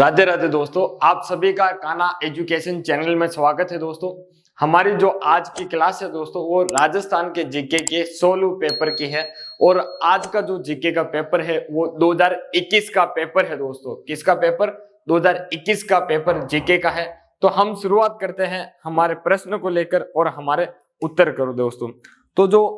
राधे राधे दोस्तों, आप सभी का कान्हा एजुकेशन चैनल में स्वागत है। दोस्तों, हमारी जो आज की क्लास है दोस्तों वो राजस्थान के जीके के 16 पेपर की है। और आज का जो जीके का पेपर है वो 2021 का पेपर है। दोस्तों, किसका पेपर? 2021 का पेपर जीके का है। तो हम शुरुआत करते हैं हमारे प्रश्न को लेकर और हमारे उत्तर करो। दोस्तों, तो जो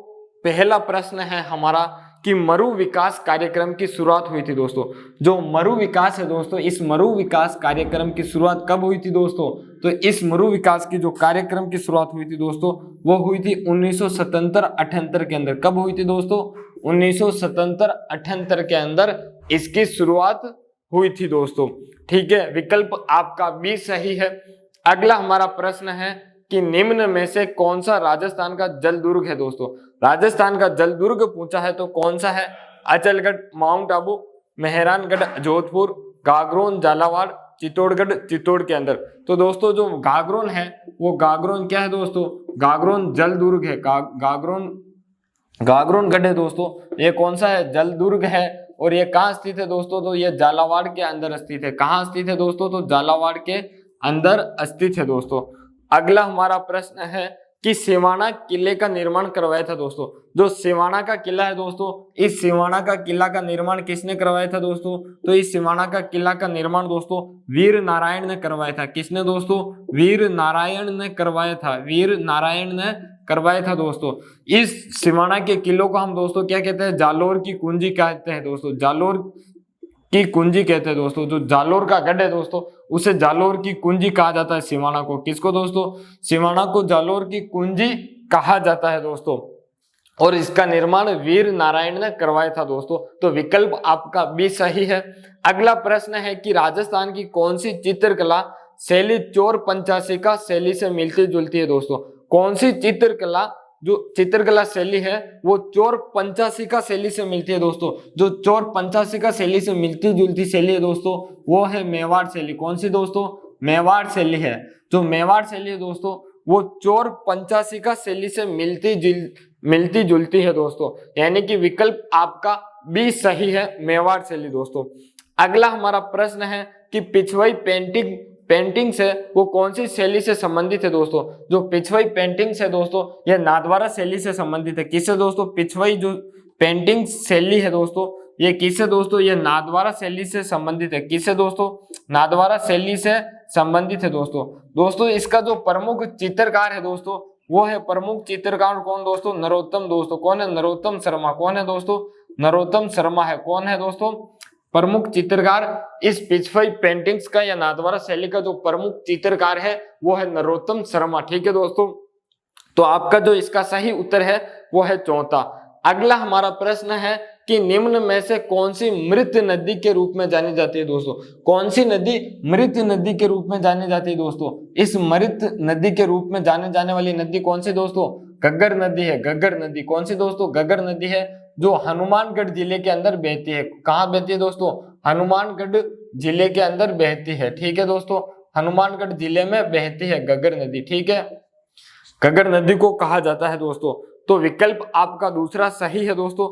पहला प्रश्न है हमारा कि मरु विकास कार्यक्रम की शुरुआत हुई थी। दोस्तों, जो मरु विकास है दोस्तों, इस मरु विकास कार्यक्रम की शुरुआत कब हुई थी दोस्तों? तो इस मरु विकास की जो कार्यक्रम की शुरुआत हुई थी दोस्तों वो हुई थी 1977-78 के अंदर। कब हुई थी दोस्तों? 1977-78 के अंदर इसकी शुरुआत हुई थी दोस्तों। ठीक है, विकल्प आपका भी सही है। अगला हमारा प्रश्न है कि निम्न में से कौन सा राजस्थान का जल दुर्ग है? दोस्तों, राजस्थान का जल दुर्ग पूछा है तो कौन सा है? अचलगढ़, माउंट आबू, मेहरानगढ़, जोधपुर, गागरोन, झालावाड़, चित्तौड़गढ़, चित्तौड़ के अंदर। तो दोस्तों जो गागरोन है वो गागरोन क्या है दोस्तों? गागरोन जल दुर्ग है। गागरोन गढ़ है दोस्तों। ये कौन सा है? जल दुर्ग है। और ये कहाँ स्थित है दोस्तों? तो ये झालावाड़ के अंदर स्थित है। कहाँ स्थित है दोस्तों? तो झालावाड़ के अंदर स्थित है दोस्तों। अगला हमारा प्रश्न है कि सिवाना किले का निर्माण करवाया था। दोस्तों, जो सिवाना का किला है दोस्तों, इस सिवाना का किला का निर्माण किसने करवाया था दोस्तों? तो इस सिवाना का किला का निर्माण दोस्तों वीर नारायण ने करवाया था। किसने दोस्तों? वीर नारायण ने करवाया था। वीर नारायण ने करवाया था दोस्तों। इस सिवाना के किलों को हम दोस्तों क्या कहते हैं? जालोर की कुंजी कहते हैं दोस्तों। जालोर की कुंजी कहते हैं दोस्तों। जो जालोर का गढ़ है दोस्तों उसे जालोर की कुंजी कहा जाता है। सिवाना को किसको दोस्तों? सिवाना को जालोर की कुंजी कहा जाता है दोस्तों। और इसका निर्माण वीर नारायण ने करवाया था दोस्तों। तो विकल्प आपका भी सही है। अगला प्रश्न है कि राजस्थान की कौन सी चित्रकला शैली चोर पंचासी का शैली से मिलती जुलती है? दोस्तों, कौन सी चित्रकला जो चित्रकला शैली है वो चोर पंचासी का शैली से मिलती है दोस्तों? जो चोर पंचासी का शैली से मिलती जुलती शैली है दोस्तों वो है मेवाड़ शैली। कौन सी दोस्तों? मेवाड़ शैली है। जो मेवाड़ शैली है दोस्तों वो चोर पंचासी का शैली से मिलती जुलती है दोस्तों। यानी कि विकल्प आपका भी सही है, मेवाड़ शैली दोस्तों। अगला हमारा प्रश्न है कि पिछवाई पेंटिंग्स है वो कौन सी शैली से संबंधित है? दोस्तों, जो पिछवाई पेंटिंग्स है दोस्तों यह नाथद्वारा शैली से संबंधित है। किससे दोस्तों? पिछवाई जो पेंटिंग शैली है दोस्तों ये किससे दोस्तों? ये नाथद्वारा शैली से संबंधित है। किससे दोस्तों? नाथद्वारा शैली से संबंधित है दोस्तों। दोस्तों, इसका जो प्रमुख चित्रकार है दोस्तों वो है प्रमुख चित्रकार कौन दोस्तों? नरोत्तम दोस्तों। कौन है? नरोत्तम शर्मा। कौन है दोस्तों? नरोत्तम शर्मा है। कौन है दोस्तों? प्रमुख चित्रकार इस पिछवाई पेंटिंग्स का या नाथद्वारा शैली का जो प्रमुख चित्रकार है वो है नरोत्तम शर्मा। ठीक है दोस्तों, तो आपका जो इसका सही उत्तर है वो है चौथा। अगला हमारा प्रश्न है कि निम्न में से कौन सी मृत नदी के रूप में जानी जाती है? दोस्तों, कौन सी नदी मृत नदी के रूप में जानी जाती है दोस्तों? इस मृत नदी के रूप में जाने जाने वाली नदी कौन सी दोस्तों? घग्गर नदी है। घग्गर नदी। कौन सी दोस्तों? घग्गर नदी है, जो हनुमानगढ़ जिले के अंदर बहती है। कहाँ बहती है दोस्तों? हनुमानगढ़ जिले के अंदर बहती है। ठीक है दोस्तों, हनुमानगढ़ जिले में बहती है घग्गर नदी। ठीक है, घग्गर नदी को कहा जाता है दोस्तों। तो विकल्प आपका दूसरा सही है दोस्तों।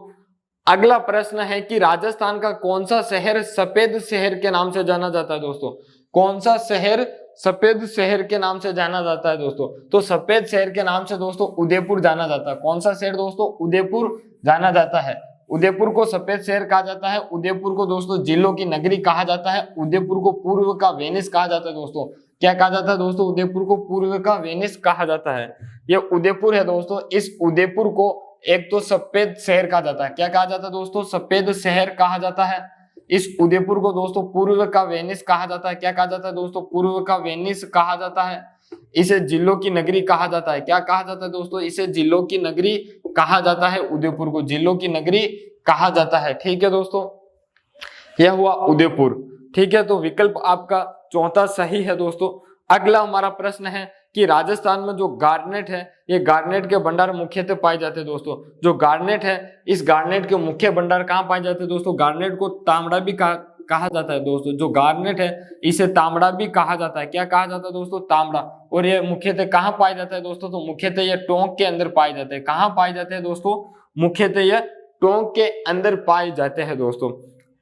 अगला प्रश्न है कि राजस्थान का कौन सा शहर सफेद शहर के नाम से जाना जाता है? दोस्तों, कौन सा शहर सफेद शहर के नाम से जाना जाता है दोस्तों? तो सफेद शहर के नाम से दोस्तों उदयपुर जाना जाता है। कौन सा शहर दोस्तों? उदयपुर जाना जाता है। उदयपुर को सफेद शहर कहा जाता है। उदयपुर को दोस्तों जिलों की नगरी कहा जाता है। उदयपुर को पूर्व का वेनिस कहा जाता है दोस्तों। क्या कहा जाता है दोस्तों? उदयपुर को पूर्व का वेनिस कहा जाता है। ये उदयपुर है दोस्तों। इस उदयपुर को एक तो सफेद शहर कहा जाता है। क्या कहा जाता है दोस्तों? सफेद शहर कहा जाता है। इस उदयपुर को दोस्तों पूर्व का वेनिस कहा जाता है। क्या कहा जाता है दोस्तों? पूर्व का वेनिस कहा जाता है। इसे जिलों की नगरी कहा जाता है। क्या कहा जाता है दोस्तों? इसे जिलों की नगरी कहा जाता है। उदयपुर को जिलों की नगरी कहा जाता है। ठीक है दोस्तों, यह हुआ उदयपुर। ठीक है, तो विकल्प आपका चौथा सही है दोस्तों। अगला हमारा प्रश्न है कि राजस्थान में जो गार्नेट है ये गार्नेट के भंडार मुख्यतः पाए जाते हैं दोस्तों। जो गार्नेट है इस गार्नेट के मुख्य भंडार कहाँ पाए जाते हैं दोस्तों? गार्नेट को तांबड़ा भी कहा जाता है दोस्तों। जो गार्नेट है इसे तांबड़ा भी कहा जाता है। क्या कहा जाता है दोस्तों? तांबड़ा। और ये मुख्यतः कहाँ पाए जाता है दोस्तों? तो मुख्यतः ये टोंक के अंदर पाए जाते हैं। कहाँ पाए जाते हैं दोस्तों? मुख्यतः ये टोंक के अंदर पाए जाते हैं दोस्तों।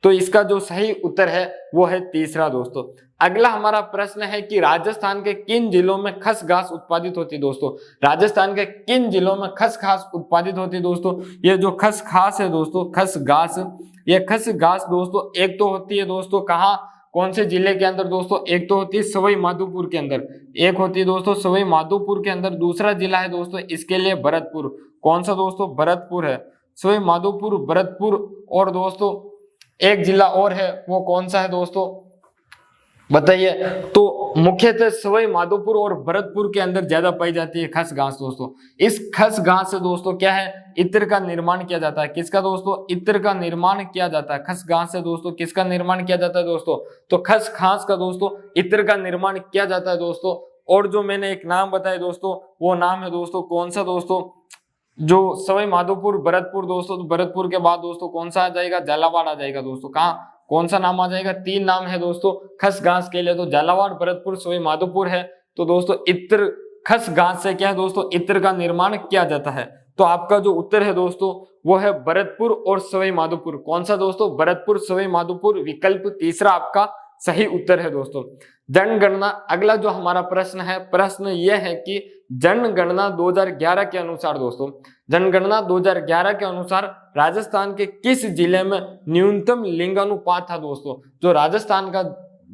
तो इसका जो सही उत्तर है वो है तीसरा दोस्तों। अगला हमारा प्रश्न है कि राजस्थान के किन जिलों में खसखस उत्पादित होती है दोस्तों। राजस्थान के किन जिलों में खसखस उत्पादित होती है दोस्तों। ये जो खसखस है दोस्तों, खसखस, ये खसखस दोस्तों एक तो होती है दोस्तों कहाँ, कौन से जिले के अंदर दोस्तों, एक तो होती है सवाई माधोपुर के अंदर, एक होती है दोस्तों सवाई माधोपुर के अंदर, दूसरा जिला है दोस्तों इसके लिए भरतपुर। कौन सा दोस्तों, भरतपुर है, सवाई माधोपुर, भरतपुर। और दोस्तों एक जिला और है, वो कौन सा है दोस्तों बताइए। तो मुख्यतः सवाई माधोपुर और भरतपुर के अंदर ज्यादा पाई जाती है खसखस दोस्तों। इस खसखस से दोस्तों क्या है, इत्र का निर्माण किया जाता है। किसका दोस्तों, इत्र का निर्माण किया जाता है। खसखस से दोस्तों किसका निर्माण किया जाता है दोस्तों, तो खसखस का दोस्तों इत्र का निर्माण किया जाता है दोस्तों। और जो मैंने एक नाम बताया दोस्तों, वो नाम है दोस्तों कौन सा दोस्तों, जो सवाई माधोपुर, भरतपुर दोस्तों, तो भरतपुर के बाद दोस्तों कौन सा आ जाएगा, झालावाड़ आ जाएगा दोस्तों। कहाँ, कौन सा नाम आ जाएगा, तीन नाम है दोस्तों खसखस के लिए, तो झालावाड़, भरतपुर, सवाई माधोपुर है। तो दोस्तों इत्र, खसखस से क्या है दोस्तों, इत्र का निर्माण किया जाता है। तो आपका जो उत्तर है दोस्तों वो है भरतपुर और सवाई माधोपुर। कौन सा दोस्तों, भरतपुर, सवाई माधोपुर, विकल्प तीसरा आपका सही उत्तर है दोस्तों। जनगणना, अगला जो हमारा प्रश्न है, प्रश्न यह है कि जनगणना 2011 के अनुसार दोस्तों, जनगणना 2011 के अनुसार राजस्थान के किस जिले में न्यूनतम लिंगानुपात था दोस्तों। जो राजस्थान का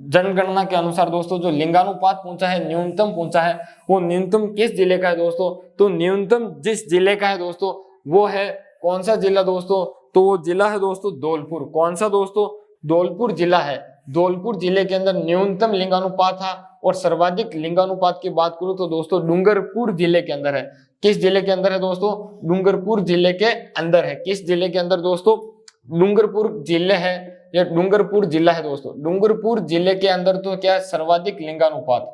जनगणना के अनुसार दोस्तों जो लिंगानुपात पूछा है, न्यूनतम पूछा है, वो न्यूनतम किस जिले का है दोस्तों, तो न्यूनतम जिस जिले का है दोस्तों वो है कौन सा जिला दोस्तों, तो वो जिला है दोस्तों धौलपुर। कौन सा दोस्तों, धौलपुर जिला है। धौलपुर जिले के अंदर न्यूनतम लिंगानुपात था। और सर्वाधिक लिंगानुपात की बात करूं तो दोस्तों डूंगरपुर जिले के अंदर है। किस जिले के अंदर है दोस्तों, डूंगरपुर जिले के अंदर है। किस जिले के अंदर दोस्तों, डूंगरपुर जिले है, या डूंगरपुर जिला है दोस्तों। डूंगरपुर जिले के अंदर तो क्या है, सर्वाधिक लिंगानुपात,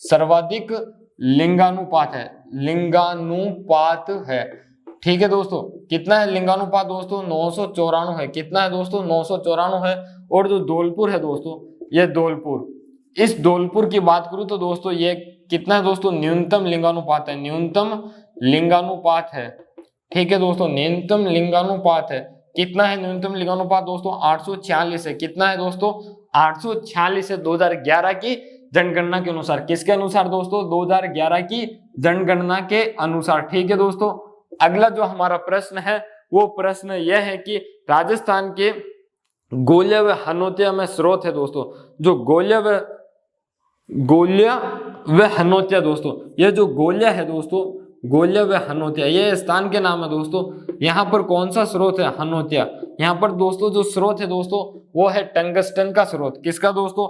सर्वाधिक लिंगानुपात है, लिंगानुपात है। ठीक है दोस्तों, कितना है लिंगानुपात दोस्तों, 994 है। कितना है दोस्तों, 994 है। और जो धौलपुर है दोस्तों, ये धौलपुर, इस धौलपुर की बात करूं तो दोस्तों ये कितना है दोस्तों, न्यूनतम लिंगानुपात है, न्यूनतम लिंगानुपात है। ठीक है दोस्तों, न्यूनतम लिंगानुपात है। कितना है न्यूनतम लिंगानुपात दोस्तों, 846 है। कितना है दोस्तों, 846 है 2011 की जनगणना के अनुसार। किसके अनुसार दोस्तों, 2011 की जनगणना के अनुसार। ठीक है दोस्तों, अगला जो हमारा प्रश्न है वो प्रश्न यह है कि राजस्थान के गोलिया व हनोतिया में स्रोत है दोस्तों। जो गोलिया व हनोतिया दोस्तों, ये जो गोलिया है दोस्तों, गोलिया व हनोतिया, ये स्थान के नाम है दोस्तों। यहाँ पर कौन सा स्रोत है, हनोतिया। यहाँ पर दोस्तों जो स्रोत है दोस्तों वो है टंगस्टन का स्रोत। किसका दोस्तों,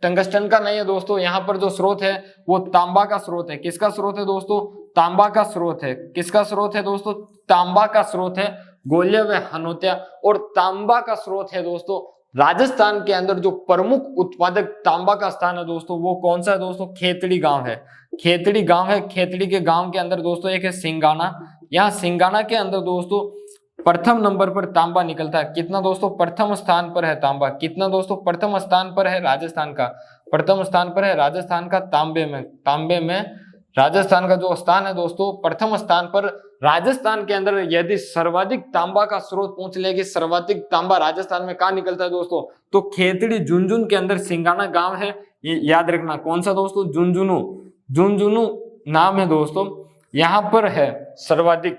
टंगस्टन का नहीं है दोस्तों। यहाँ पर जो स्रोत है वो तांबा का स्रोत है। किसका स्रोत है दोस्तों, तांबा का स्रोत है। किसका स्रोत है दोस्तों, तांबा का स्रोत है गोलिया व हनोतिया। और तांबा का स्रोत है दोस्तों राजस्थान के अंदर जो प्रमुख उत्पादक तांबा का स्थान है दोस्तों वो कौन सा है दोस्तों, खेतड़ी गांव है। खेतड़ी गांव है। खेतड़ी के गांव के अंदर दोस्तों एक है सिंगाना। यहाँ सिंगाना के अंदर दोस्तों प्रथम नंबर पर तांबा निकलता है। कितना दोस्तों, प्रथम स्थान पर है तांबा। कितना दोस्तों, प्रथम स्थान पर है राजस्थान का, प्रथम स्थान पर है राजस्थान का तांबे में। तांबे में राजस्थान का जो स्थान है दोस्तों प्रथम स्थान पर। राजस्थान के अंदर यदि सर्वाधिक तांबा का स्रोत पूछ ले कि सर्वाधिक तांबा राजस्थान में कहाँ निकलता है दोस्तों, तो खेतड़ी झुंझुनू के अंदर सिंगाना गांव है, ये याद रखना। कौन सा दोस्तों, झुंझुनू, झुंझुनू नाम है दोस्तों, यहाँ पर है सर्वाधिक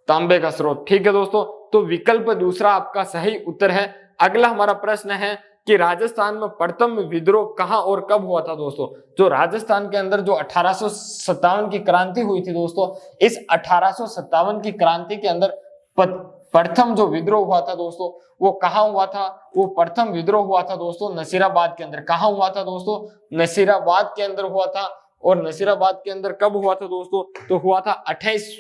तांबे का स्रोत। ठीक है दोस्तों, तो विकल्प दूसरा आपका सही उत्तर है। अगला हमारा प्रश्न है कि राजस्थान में प्रथम विद्रोह कहां और कब हुआ था दोस्तों। जो राजस्थान के अंदर जो 1857 की क्रांति हुई थी दोस्तों, इस 1857 की क्रांति के अंदर प्रथम जो विद्रोह हुआ था दोस्तों वो कहां हुआ था, वो प्रथम विद्रोह हुआ था दोस्तों नसीराबाद के अंदर। कहां हुआ था दोस्तों, नसीराबाद के अंदर हुआ था। और नसीराबाद के अंदर कब हुआ था दोस्तों, तो हुआ था 28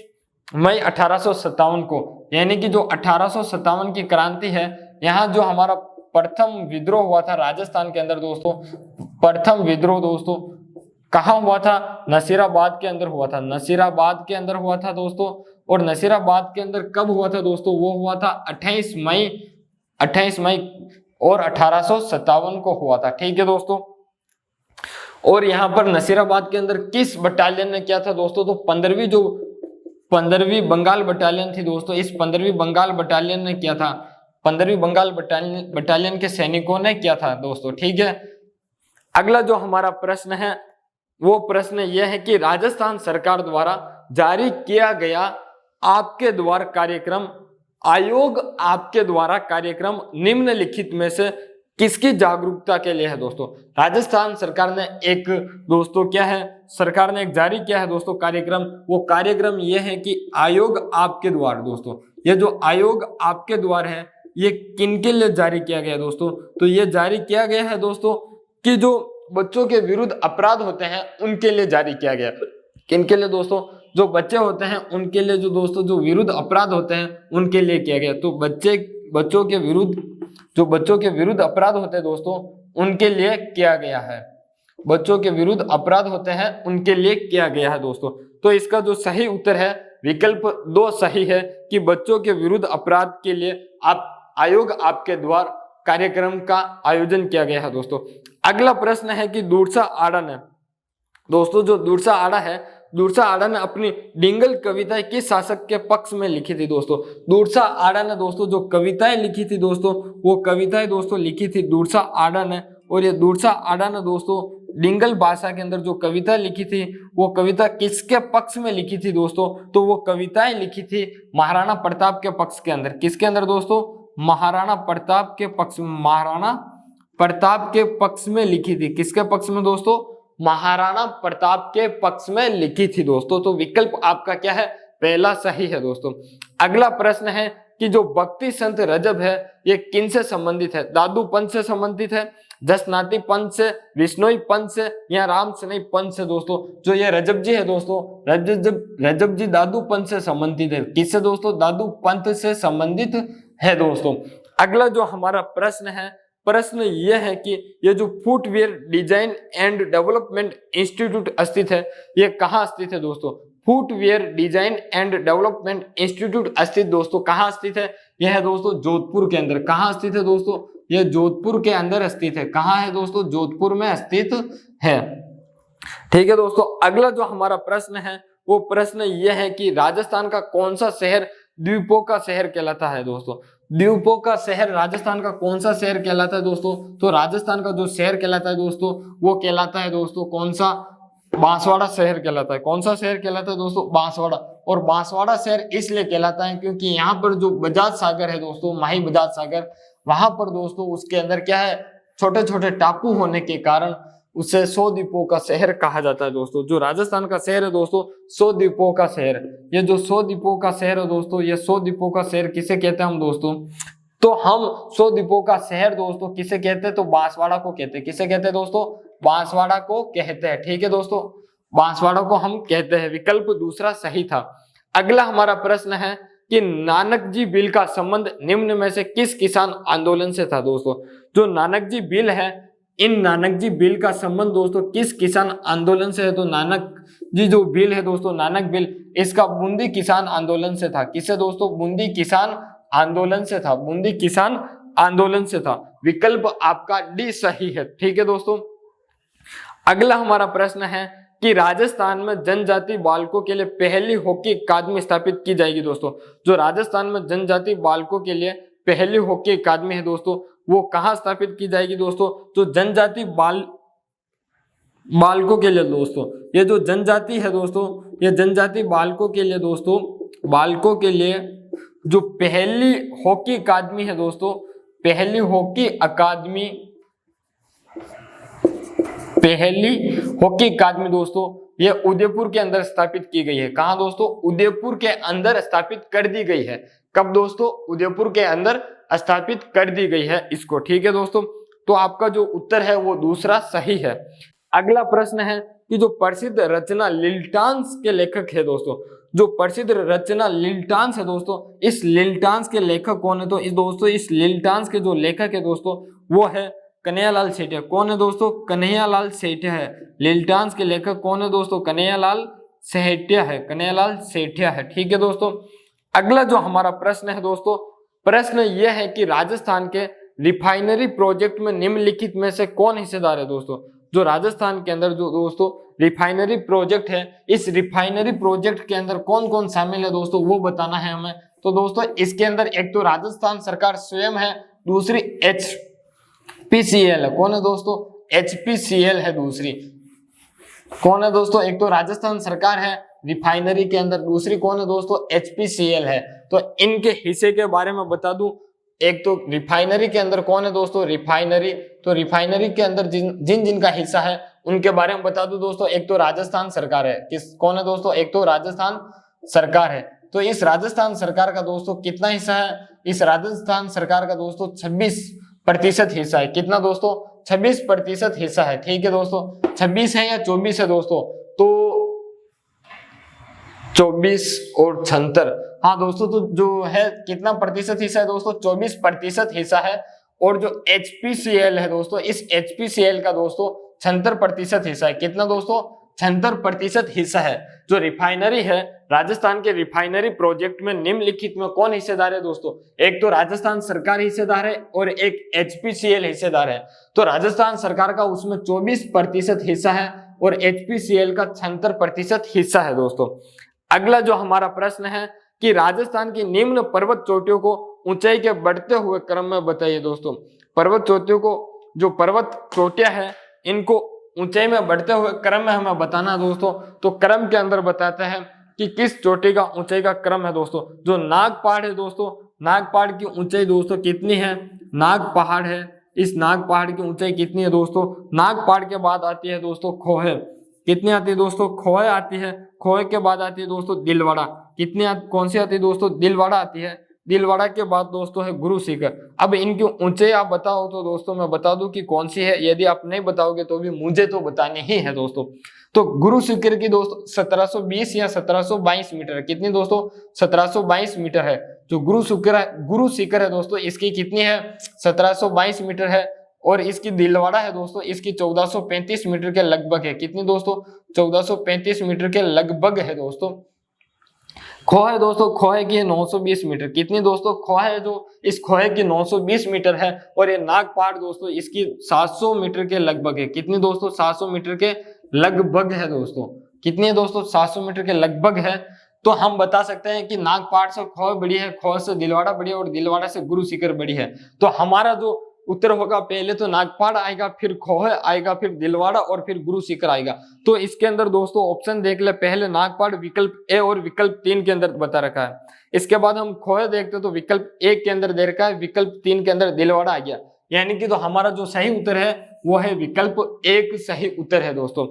मई 1857 को। यानी कि जो 1857 की क्रांति है, यहाँ जो हमारा प्रथम विद्रोह हुआ था राजस्थान के अंदर दोस्तों, प्रथम विद्रोह दोस्तों कहाँ हुआ था, नसीराबाद के अंदर हुआ था। नसीराबाद के अंदर हुआ था दोस्तों। और नसीराबाद के अंदर कब हुआ था दोस्तों, वो हुआ था 28 मई और 1857 को हुआ था। ठीक है दोस्तों, और यहाँ पर नसीराबाद के अंदर किस बटालियन ने किया था दोस्तों, तो 15वीं बंगाल बटालियन थी दोस्तों। इस 15वीं बंगाल बटालियन ने किया था। 15वीं बंगाल बटालियन के सैनिकों ने किया था दोस्तों। ठीक है, अगला जो हमारा प्रश्न है वो प्रश्न यह है कि राजस्थान सरकार द्वारा जारी किया गया आपके द्वार कार्यक्रम आयोग आपके द्वारा कार्यक्रम निम्नलिखित में से किसकी जागरूकता के लिए है दोस्तों। राजस्थान सरकार ने एक दोस्तों क्या है, सरकार ने एक जारी किया है दोस्तों कार्यक्रम। वो कार्यक्रम ये है कि आयोग आपके द्वार दोस्तों, ये जो आयोग आपके द्वार है ये किनके लिए जारी किया गया दोस्तों, तो ये जारी किया गया है दोस्तों कि जो बच्चों के विरुद्ध अपराध होते हैं उनके लिए जारी किया गया। किनके लिए दोस्तों, जो बच्चे होते हैं उनके लिए, जो दोस्तों जो विरुद्ध अपराध होते हैं उनके लिए किया गया। तो बच्चों के विरुद्ध, जो बच्चों के विरुद्ध अपराध होते हैं दोस्तों उनके लिए किया गया है। बच्चों के विरुद्ध अपराध होते हैं उनके लिए किया गया है दोस्तों। तो इसका जो सही उत्तर है विकल्प 2 सही है कि बच्चों के विरुद्ध अपराध के लिए आयोग आपके द्वार कार्यक्रम का आयोजन किया गया है दोस्तों। अगला प्रश्न है कि दूरसा आड़ा ने दोस्तों, जो दूरसा आड़ा है, दूरसा आड़ा ने अपनी डिंगल कविताएं किस शासक के पक्ष में लिखी थी दोस्तों। दूरसा आड़ा ने दोस्तों जो कविताएं लिखी थी दोस्तों, वो कविताएं दोस्तों लिखी थी दूरसा आड़ा ने। और ये दूरसा आड़ा ने दोस्तों डिंगल भाषा के अंदर जो कविता लिखी थी वो कविता किसके पक्ष में लिखी थी दोस्तों, तो वो कविताएं लिखी थी महाराणा प्रताप के पक्ष के अंदर। किसके अंदर दोस्तों, महाराणा प्रताप के पक्ष में, महाराणा प्रताप के पक्ष में लिखी थी। किसके पक्ष में दोस्तों, महाराणा प्रताप के पक्ष में लिखी थी दोस्तों। तो विकल्प आपका क्या है, पहला सही है दोस्तों। अगला प्रश्न है कि जो भक्ति संत रजब है ये किन से संबंधित है। दादू पंथ से संबंधित है, जसनाती पंथ से, विष्णोई पंथ से या राम सनई पंथ से दोस्तों। जो ये रजब जी है दोस्तों, रजब जी दादू पंथ से संबंधित है। किससे दोस्तों, दादू पंथ से संबंधित है दोस्तों। अगला जो हमारा प्रश्न है, प्रश्न यह है कि ये जो footwear design and development institute स्थित है ये कहाँ स्थित है दोस्तों। Footwear design and development institute स्थित दोस्तों कहाँ स्थित है, यह है दोस्तों जोधपुर के अंदर। कहाँ स्थित है दोस्तों, यह जोधपुर के अंदर स्थित है। कहाँ है दोस्तों, जोधपुर में स्थित है। ठीक है दोस्तों, अगला जो हमारा प्रश्न है वो प्रश्न यह है कि राजस्थान का कौन सा शहर द्वीपों का शहर कहलाता है दोस्तों। द्वीपों का शहर राजस्थान का कौन सा शहर कहलाता है दोस्तों, तो राजस्थान का जो शहर कहलाता है दोस्तों वो कहलाता है दोस्तों कौन सा, बांसवाड़ा शहर कहलाता है। कौन सा शहर कहलाता है दोस्तों, बांसवाड़ा। और बांसवाड़ा शहर इसलिए कहलाता है क्योंकि यहाँ पर जो बजाज सागर है दोस्तों, माही बजाज सागर, वहां पर दोस्तों उसके अंदर क्या है, छोटे छोटे टापू होने के कारण उसे 100 द्वीपों का शहर कहा जाता है दोस्तों। जो राजस्थान का शहर है दोस्तों 100 द्वीपों का शहर, ये जो 100 द्वीपों का शहर है दोस्तों, ये 100 द्वीपों का शहर किसे कहते हैं हम दोस्तों, तो हम 100 द्वीपों का शहर दोस्तों किसे कहते हैं, तो बांसवाड़ा को कहते हैं। किसे कहते हैं दोस्तों, बांसवाड़ा को कहते हैं। ठीक है दोस्तों, बांसवाड़ा को हम कहते हैं। विकल्प दूसरा सही था। अगला हमारा प्रश्न है कि नानक जी बिल का संबंध निम्न में से किस किसान आंदोलन से था दोस्तों। जो नानक जी बिल है, इन नानक जी बिल का संबंध दोस्तों किस किसान आंदोलन से है, तो नानक जी जो बिल है दोस्तों, नानक बिल, इसका बूंदी किसान आंदोलन से था। किससे दोस्तों, बूंदी किसान आंदोलन से था। बूंदी किसान आंदोलन से था। विकल्प आपका डी सही है। ठीक है दोस्तों, अगला हमारा प्रश्न है कि राजस्थान में जनजाति बालकों के लिए पहली हॉकी अकादमी स्थापित की जाएगी दोस्तों। जो राजस्थान में जनजाति बालकों के लिए पहली हॉकी अकादमी है दोस्तों, वो कहाँ स्थापित की जाएगी दोस्तों, तो जनजाति बालकों के लिए दोस्तों, ये जो जनजाति है दोस्तों, ये जनजाति बालकों के लिए दोस्तों, बालकों के लिए जो पहली हॉकी अकादमी है दोस्तों, पहली हॉकी अकादमी दोस्तों ये उदयपुर के अंदर स्थापित की गई है। कहां दोस्तों, उदयपुर के अंदर स्थापित कर दी गई है। कब दोस्तों, उदयपुर के अंदर स्थापित कर दी गई है इसको। ठीक है दोस्तों, तो आपका जो उत्तर है वो दूसरा सही है। अगला प्रश्न है कि जो प्रसिद्ध रचना लिल्टांस के लेखक है दोस्तों, जो प्रसिद्ध रचना लिल्टांस है दोस्तों, इस लिल्टांस के लेखक कौन है, तो इस दोस्तों इस लिल्टांस के जो लेखक है दोस्तों वो है कन्हैयालाल सेठिया। कौन है दोस्तों, कन्हैयालाल सेठिया है। लिल्टांस के लेखक कौन है दोस्तों, कन्हैयालाल सेठिया है। कन्हैयालाल सेठिया है। ठीक है दोस्तों, अगला जो हमारा प्रश्न है दोस्तों, प्रश्न यह है कि राजस्थान के रिफाइनरी प्रोजेक्ट में निम्नलिखित में से कौन हिस्सेदार है दोस्तों। जो राजस्थान के अंदर जो दोस्तों रिफाइनरी प्रोजेक्ट है, इस रिफाइनरी प्रोजेक्ट के अंदर कौन कौन शामिल है दोस्तों वो बताना है हमें। तो दोस्तों इसके अंदर एक तो राजस्थान सरकार स्वयं है, दूसरी HPCL है। कौन है दोस्तों? HPCL है दूसरी। कौन है दोस्तों? एक तो राजस्थान सरकार है रिफाइनरी के अंदर, दूसरी कौन है दोस्तों? HPCL है। तो इनके हिस्से के बारे में बता दूं, एक तो रिफाइनरी के अंदर कौन है दोस्तों? रिफाइनरी। तो रिफाइनरी के अंदर जिन जिनका हिस्सा है उनके बारे में बता दूं दोस्तों, एक तो राजस्थान सरकार है। कौन है दोस्तों? एक तो राजस्थान सरकार है। तो इस राजस्थान सरकार का दोस्तों कितना हिस्सा है? इस राजस्थान सरकार का दोस्तों 26% हिस्सा है। कितना दोस्तों? 26% हिस्सा है। ठीक है दोस्तों, 26 है या 24 है दोस्तों? तो 24 और 76, हाँ दोस्तों, तो जो है कितना प्रतिशत हिस्सा है दोस्तों? 24% हिस्सा है। और जो HPCL है दोस्तों, इस HPCL का दोस्तों 76% हिस्सा है। कितना दोस्तों? 76% हिस्सा है। जो रिफाइनरी है, राजस्थान के रिफाइनरी प्रोजेक्ट में निम्नलिखित में कौन हिस्सेदार है दोस्तों? एक तो राजस्थान सरकार हिस्सेदार है और एक HPCL हिस्सेदार है। तो राजस्थान सरकार का उसमें 24% हिस्सा है और HPCL का 76% हिस्सा है दोस्तों। अगला जो हमारा प्रश्न है कि राजस्थान की निम्न पर्वत चोटियों को ऊंचाई के बढ़ते हुए क्रम में बताइए दोस्तों। पर्वत चोटियों को, जो पर्वत चोटियां हैं, इनको ऊंचाई में बढ़ते हुए क्रम में हमें बताना है दोस्तों। तो क्रम के अंदर बताते हैं कि किस चोटी का ऊंचाई का क्रम है दोस्तों। जो नाग पहाड़ है दोस्तों, नाग पहाड़ की ऊंचाई दोस्तों कितनी है? नाग पहाड़ है, इस नाग पहाड़ की ऊंचाई कितनी है दोस्तों? नाग पहाड़ के बाद आती है दोस्तों खोहे। कितनी आती है दोस्तों? खोहे आती है। खोहे के बाद आती है दोस्तों दिलवाड़ा। कौन सी आती है दोस्तों? दिलवाड़ा आती है। दिलवाड़ा के बाद दोस्तों है गुरु शिखर। अब इनकी ऊंचाई आप बताओ तो दोस्तों मैं बता दूं कि कौन सी है। यदि आप नहीं बताओगे तो भी मुझे तो बतानी ही है दोस्तों। तो गुरु शिखर की दोस्तों 1720 या 1722 मीटर। कितनी दोस्तों? 1722 मीटर है। जो गुरु शिखर है दोस्तों, इसकी कितनी है? 1722 मीटर है। और इसकी दिलवाड़ा है दोस्तों, इसकी 1435 मीटर के लगभग है। कितनी दोस्तों? 1435 मीटर के लगभग है दोस्तों। खोह है दोस्तों, खोहे की है 920 मीटर। कितनी दोस्तों? खोहे है जो, इस खोहे की 920 मीटर है। और ये नाग पहाड़ दोस्तों इसकी 700 मीटर के लगभग है। कितनी दोस्तों? 700 मीटर के लगभग है दोस्तों। कितनी है दोस्तों? 700 मीटर के लगभग है। तो हम बता सकते हैं कि नाग पहाड़ से खोह बड़ी है, खोह से दिलवाड़ा बड़ी है और दिलवाड़ा से गुरु शिखर बड़ी है। तो हमारा जो उत्तर होगा, पहले तो नागपाड़ आएगा, फिर खोह आएगा, फिर दिलवाड़ा और फिर गुरु शिखर आएगा। तो इसके अंदर दोस्तों ऑप्शन देख ले, पहले नागपाड़ विकल्प ए और विकल्प 3 के अंदर बता रखा है। इसके बाद हम खोह देखते तो विकल्प 1 के अंदर दे रखा है, विकल्प 3 के अंदर दिलवाड़ा आ गया। यानी कि तो हमारा जो सही उत्तर है वो है विकल्प 1 सही उत्तर है दोस्तों।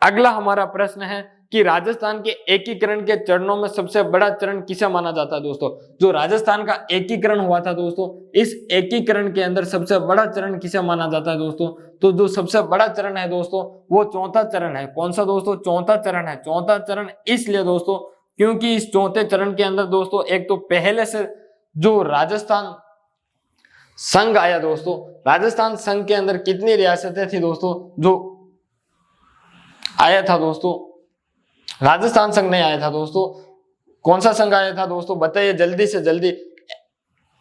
अगला हमारा प्रश्न है कि राजस्थान के एकीकरण के चरणों में सबसे बड़ा चरण किसे माना जाता है दोस्तों? जो राजस्थान का एकीकरण हुआ था दोस्तों, इस एकीकरण के अंदर सबसे बड़ा चरण किसे माना जाता है दोस्तों? तो जो सबसे बड़ा चरण है दोस्तों वो चौथा चरण है। कौन सा दोस्तों? चौथा चरण है। चौथा चरण इसलिए दोस्तों क्योंकि इस चौथे चरण के अंदर दोस्तों एक तो पहले से जो राजस्थान संघ आया दोस्तों, राजस्थान संघ के अंदर कितनी रियासतें थी दोस्तों जो आया था दोस्तों? राजस्थान संघ नहीं आया था दोस्तों। कौन सा संघ आया था दोस्तों? बताइए जल्दी से जल्दी।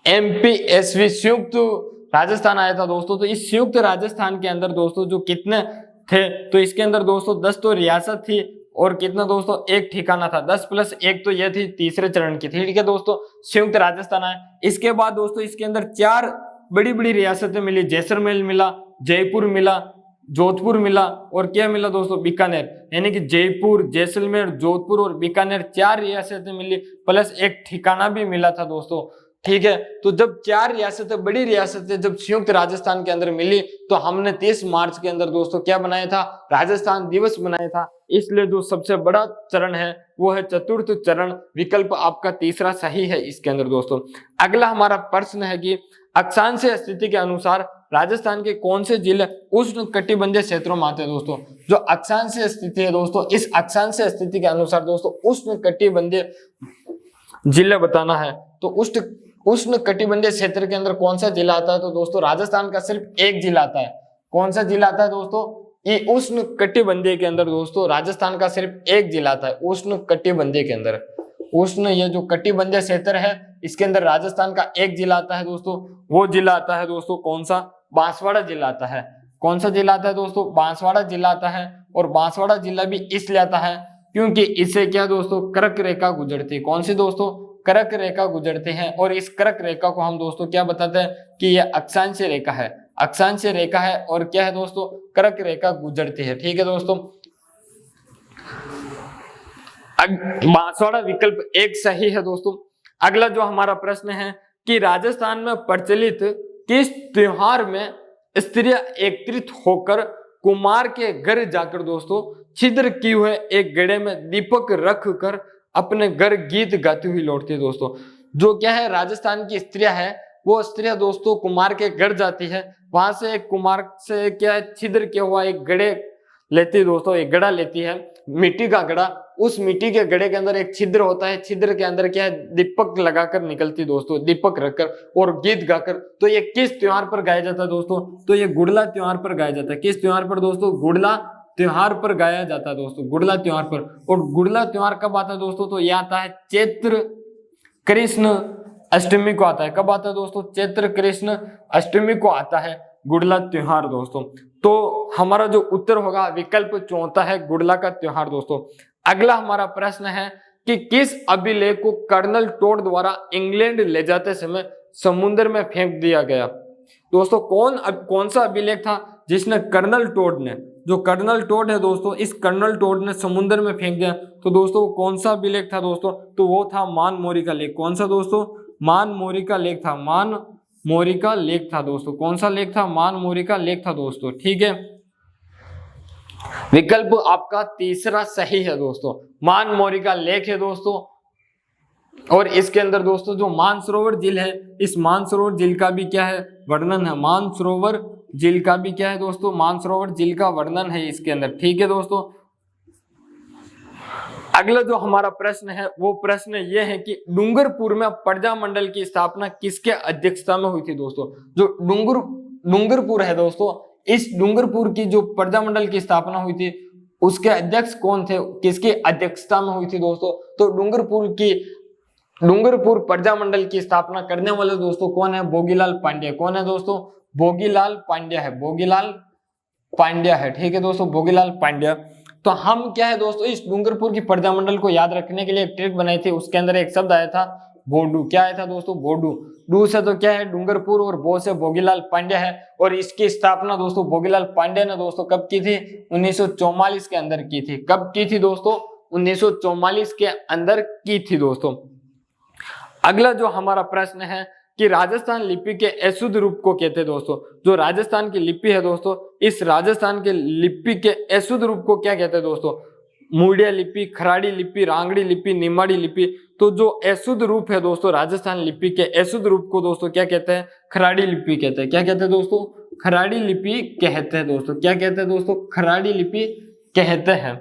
MPSV संयुक्त राजस्थान आया था दोस्तों। तो इस संयुक्त राजस्थान के अंदर दोस्तों जो कितने थे, तो इसके अंदर दोस्तों 10 तो रियासत थी और कितना दोस्तों? एक ठिकाना था। 10 + 1 तो यह थी तीसरे चरण की थी। ठीक है दोस्तों, संयुक्त राजस्थान आया। इसके बाद दोस्तों इसके अंदर 4 बड़ी बड़ी रियासतें मिली। जैसलमेर मिला, जयपुर मिला, जोधपुर मिला और क्या मिला दोस्तों? बीकानेर। यानी कि जयपुर, जैसलमेर, जोधपुर और बीकानेर 4 रियासतें मिली, प्लस एक ठिकाना भी मिला था दोस्तों। ठीक है, तो जब 4 रियासतें, बड़ी रियासतें जब संयुक्त राजस्थान के अंदर मिली तो हमने 30 मार्च के अंदर दोस्तों क्या बनाया था? राजस्थान दिवस बनाया था। इसलिए जो सबसे बड़ा चरण है वो है चतुर्थ चरण। विकल्प आपका तीसरा सही है इसके अंदर दोस्तों। अगला हमारा प्रश्न है कि अक्षांशीय स्थिति के अनुसार राजस्थान के कौन से जिले उष्ण कटिबंधीय क्षेत्रों में आते हैं दोस्तों? जो अक्षांशीय स्थिति है दोस्तों, इस अक्षांशीय स्थिति के अनुसार दोस्तों उष्ण कटिबंधीय जिले बताना है। तो उष्ण कटिबंधीय क्षेत्र के अंदर कौन सा जिला आता है? तो दोस्तों राजस्थान का सिर्फ एक जिला आता है। कौन सा जिला आता है दोस्तों? ये उष्ण कटिबंधीय के अंदर दोस्तों राजस्थान का सिर्फ एक जिला आता है। उष्ण कटिबंधीय के अंदर, उष्ण ये जो कटिबंधीय क्षेत्र है इसके अंदर राजस्थान का एक जिला आता है दोस्तों। वो जिला आता है दोस्तों कौन सा? बांसवाड़ा जिला आता है। कौन सा जिला आता है दोस्तों? बांसवाड़ा जिला आता है। और बांसवाड़ा जिला भी इसलिए आता है क्योंकि इससे क्या दोस्तों? कर्क रेखा गुजरती है। कौन सी दोस्तों? कर्क रेखा गुजरती है और इस कर्क रेखा को हम दोस्तों क्या बताते हैं कि ये अक्षांश रेखा है, अक्षांश रेखा है और क्या है दोस्तों, कर्क रेखा गुजरती है। ठीक है दोस्तों, 22वां विकल्प एक सही है दोस्तों। अगला जो हमारा प्रश्न है कि राजस्थान में प्रचलित किस त्योहार में स्त्रियां एकत्रित होकर कुमार के घर जाकर दोस्तों छिद्र किए हुए एक गड्ढे में दीपक रख कर अपने घर गीत गाती हुई लौटती है दोस्तों। जो क्या है, राजस्थान की स्त्रियां है, वो स्त्रियां दोस्तों कुमार के घर जाती है, वहां से एक कुमार से क्या है छिद्र किया हुआ एक गड्ढे लेती है दोस्तों, एक गड्ढा लेती है, मिट्टी का गड्ढा। उस मिट्टी के गड्ढे के अंदर एक छिद्र होता है, छिद्र के अंदर क्या है, दीपक लगाकर निकलती दोस्तों, दीपक रखकर और गीत गाकर। तो ये किस त्योहार पर गाया जाता है दोस्तों, तो ये गुड़ला त्योहार पर गाया जाता है। किस त्योहार पर दोस्तों, गुड़ला त्योहार पर गाया जाता है दोस्तों, गुड़ला त्योहार पर। और गुड़ला त्योहार कब आता है दोस्तों, तो ये आता है चैत्र कृष्ण अष्टमी को आता है। कब आता है दोस्तों, चैत्र कृष्ण अष्टमी को आता है गुड़ला त्योहार दोस्तों। तो हमारा जो उत्तर होगा विकल्प चौथा है, गुड़ला का त्योहार दोस्तों। अगला हमारा प्रश्न है कि किस अभिलेख को कर्नल टोड द्वारा इंग्लैंड ले जाते समय समुद्र में फेंक दिया गया दोस्तों। कौन सा अभिलेख था जिसने कर्नल टोड ने, जो कर्नल टोड है दोस्तों, इस कर्नल टोड ने समुद्र में फेंक दिया, तो दोस्तों कौन सा अभिलेख था दोस्तों, तो वो था मानमोरी का लेख। कौन सा दोस्तों, मानमोरी का लेख था, मानमोरी का लेख था दोस्तों। कौन सा लेख था, मानमोरी का लेख था दोस्तों। ठीक है, विकल्प आपका तीसरा सही है दोस्तों, मानमोरी का लेख है दोस्तों। और इसके अंदर दोस्तों जो मानसरोवर झील है, इस मानसरोवर झील का भी क्या है, वर्णन है। मानसरोवर झील का भी क्या है दोस्तों, मानसरोवर झील का वर्णन है इसके अंदर। ठीक है दोस्तों, अगला जो हमारा प्रश्न है वो प्रश्न ये है कि डूंगरपुर में प्रजा मंडल की स्थापना किसके अध्यक्षता में हुई थी दोस्तों। जो डूंगरपुर है दोस्तों, इस डूंगरपुर की जो प्रजा मंडल की स्थापना हुई थी उसके अध्यक्ष कौन थे, किसकी अध्यक्षता में हुई थी दोस्तों, तो डूंगरपुर प्रजा मंडल की स्थापना करने वाले दोस्तों कौन है, भोगीलाल पांड्या। कौन है दोस्तों, भोगीलाल पांड्या है, भोगीलाल पांड्या है। ठीक है दोस्तों, भोगीलाल पांड्या। तो हम क्या है दोस्तों, इस डूंगरपुर की प्रजा मंडल को याद रखने के लिए एक ट्रिक बनाई थी, उसके अंदर एक शब्द आया था बोडू। क्या आया था दोस्तों, बोडू। डू से तो क्या है डूंगरपुर और बो से भोगीलाल पांड्या है। और इसकी स्थापना दोस्तों भोगीलाल पांड्या ने दोस्तों कब की थी, 1944 के अंदर की थी। कब की थी दोस्तों, 1944 के अंदर की थी दोस्तों। अगला जो हमारा प्रश्न है कि राजस्थान लिपि के अशुद्ध रूप को कहते हैं दोस्तों। जो राजस्थान की लिपि है दोस्तों, इस राजस्थान के लिपि के अशुद्ध रूप को क्या कहते हैं दोस्तों, मूडिया लिपि, खराड़ी लिपि, रांगड़ी लिपि, निमाड़ी लिपि। तो जो अशुद्ध रूप है दोस्तों राजस्थान लिपि के अशुद्ध रूप को दोस्तों क्या कहते हैं, खराड़ी लिपि कहते हैं। क्या कहते हैं दोस्तों, खराड़ी लिपि कहते हैं दोस्तों। क्या कहते हैं दोस्तों, खराड़ी लिपि कहते हैं।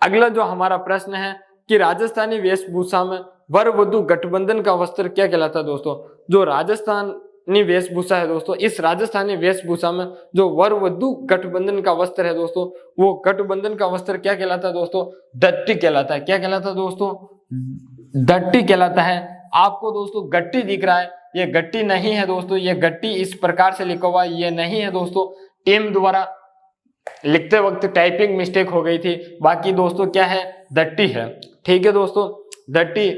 अगला जो हमारा प्रश्न है कि राजस्थानी वेशभूषा में वर वधु गठबंधन का वस्त्र क्या कहलाता है दोस्तों। जो राजस्थानी वेशभूषा है दोस्तों, इस राजस्थानी वेशभूषा में जो वर वधु गठबंधन का वस्त्र है दोस्तों, वो गठबंधन का वस्त्र क्या कहलाता है दोस्तों, दट्टी कहलाता है। क्या कहलाता है दोस्तों, दट्टी कहलाता है। आपको दोस्तों गट्टी दिख रहा है, ये गट्टी नहीं है दोस्तों, ये गट्टी इस प्रकार से लिखा हुआ ये नहीं है दोस्तों, टीम द्वारा लिखते वक्त टाइपिंग मिस्टेक हो गई थी। बाकी दोस्तों क्या है, दट्टी है। ठीक है दोस्तों, दट्टी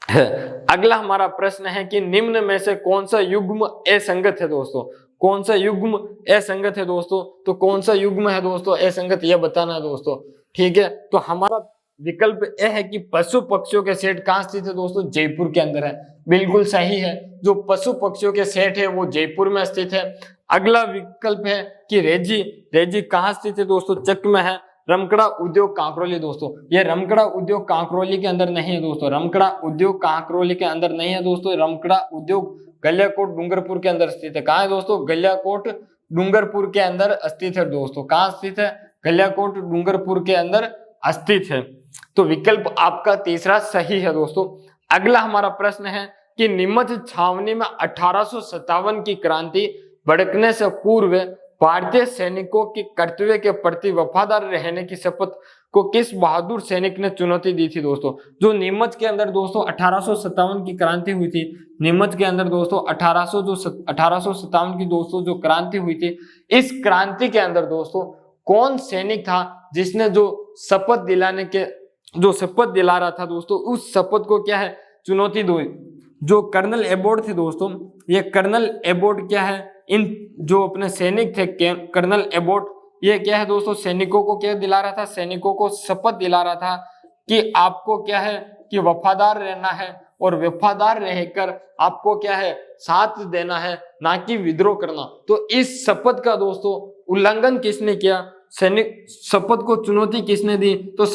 है। अगला हमारा प्रश्न है कि निम्न में से कौन सा युग्म असंगत है दोस्तों। कौन सा युग्म असंगत है दोस्तों, तो कौन सा युग्म है दोस्तों असंगत, यह बताना है दोस्तों। ठीक है, तो हमारा विकल्प यह है कि पशु पक्षियों के सेट कहाँ स्थित है दोस्तों, जयपुर के अंदर है। बिल्कुल सही है, जो पशु पक्षियों के सेट है वो जयपुर में स्थित है। अगला विकल्प है कि रेजी कहाँ स्थित है दोस्तों, चक में है। रमकड़ा उद्योग कांकरोली दोस्तों, ये रमकड़ा उद्योग कांकरोली के अंदर नहीं है दोस्तों, रमकड़ा उद्योग कांकरोली के अंदर नहीं है दोस्तों। रमकड़ा उद्योग गलियाकोट डूंगरपुर के अंदर स्थित है। कहाँ है दोस्तों, गलियाकोट डूंगरपुर के अंदर स्थित है दोस्तों। कहाँ स्थित है, गलियाकोट डूंगरपुर के अंदर स्थित है। तो विकल्प आपका तीसरा सही है दोस्तों। अगला हमारा प्रश्न है कि नीमच छावनी में 1857 की क्रांति भड़कने से पूर्व भारतीय सैनिकों के कर्तव्य के प्रति वफादार रहने की शपथ को किस बहादुर सैनिक ने चुनौती दी थी दोस्तों। जो नीमच के अंदर दोस्तों 1857 की क्रांति हुई थी, नीमच के अंदर दोस्तों 1857 की दोस्तों जो क्रांति हुई थी, इस क्रांति के अंदर दोस्तों कौन सैनिक था जिसने जो शपथ दिला रहा था दोस्तों, उस शपथ को क्या है चुनौती दी। जो कर्नल एबोट थे दोस्तों, ये कर्नल एबोट क्या है, इन जो अपने सैनिक थे कर्नल एबोट, ये क्या है दोस्तों, सैनिकों को क्या दिला रहा था, सैनिकों को शपथ दिला रहा था कि आपको क्या है कि वफादार रहना है और वफादार रहकर आपको क्या है साथ देना है, ना कि विद्रोह करना। तो इस शपथ का दोस्तों उल्लंघन किसने किया, सैनिक शपथ को चुनौती किसने दी, तो